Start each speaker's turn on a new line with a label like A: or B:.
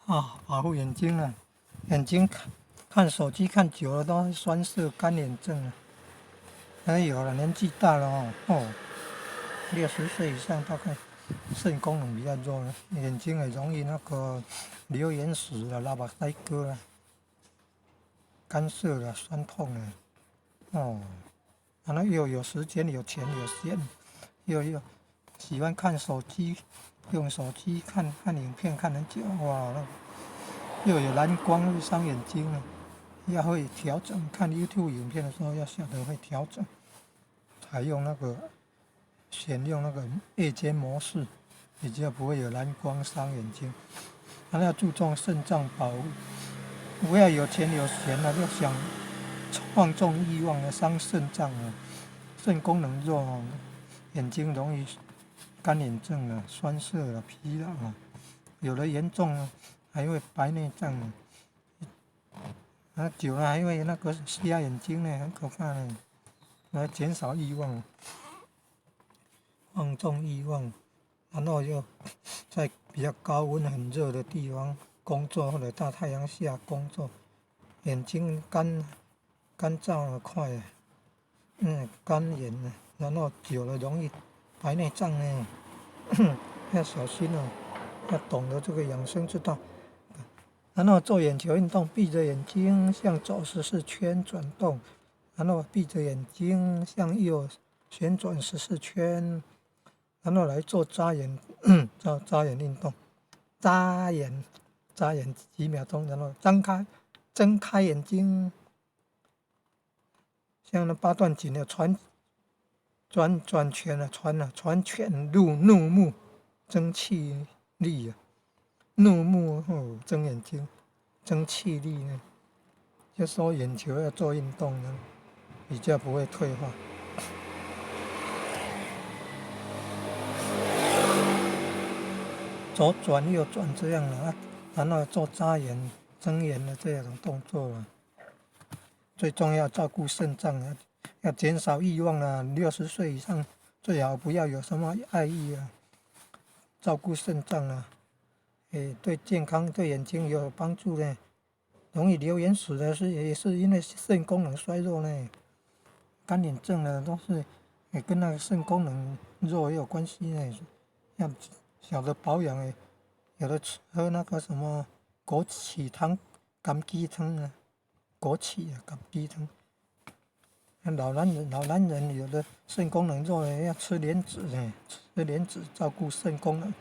A: 啊，保护眼睛啊，眼睛看手机看久了都酸涩干眼症了。有了，年纪大了60岁以上大概肾功能比较弱了，眼睛也容易那个流眼屎了、拉巴呆哥了、干涩了、酸痛了。然后又有时间、有钱、有闲，又喜欢看手机，用手机看影片看很久，哇，又有蓝光会伤眼睛了，要会调整。看 YouTube 影片的时候要晓得会调整，采用选用那个夜间模式，比较不会有蓝光伤眼睛。还要注重肾脏保护，不要有钱有闲了，就想放纵欲望了，伤肾脏了，肾功能弱眼睛容易干眼症了、酸涩了、疲劳了，有的严重了还会白内障了，久了还会那个瞎眼睛呢，很可怕呢。来减少欲望，放纵欲望，然后又在比较高温很热的地方工作，或者大太阳下工作，眼睛干燥了快干眼了，然后久了容易白内障呢，要小心哦，要懂得这个养生之道。然后做眼球运动，闭着眼睛向左14圈转动，然后闭着眼睛向右旋转14圈，然后来做眨眼眨眼运动，眨眼几秒钟，然后睁开眼睛，像那八段锦的转圈啊，传拳怒目，争气力啊，怒目睁眼睛，争气力呢，就说眼球要做运动呢，比较不会退化。左转右转这样的然后做眨眼、睁眼的这种动作了。最重要照顾肾脏啊，要减少欲望啊。60岁以上最好不要有什么爱欲啊，照顾肾脏啊，对健康对眼睛有帮助呢。容易流眼屎的也是因为肾功能衰弱呢，干眼症呢都是也跟那个肾功能弱也有关系呢。要晓得保养有的喝那个什么枸杞汤、枸杞汤啊，枸杞啊，枸杞汤。老男人有的肾功能弱要吃莲子呢，吃莲子照顾肾功能。